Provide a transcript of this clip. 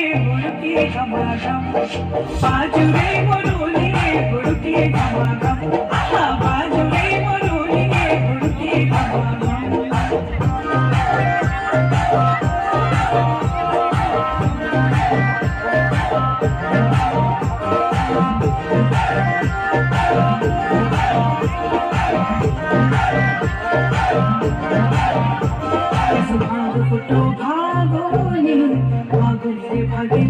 हुडकी घमाघम बाजुरे मुरुली हुडकी घमाघम बाजुरे मुरुली हुडकी घमाघम भाग फुटो भागोनी भागोनी रे भागी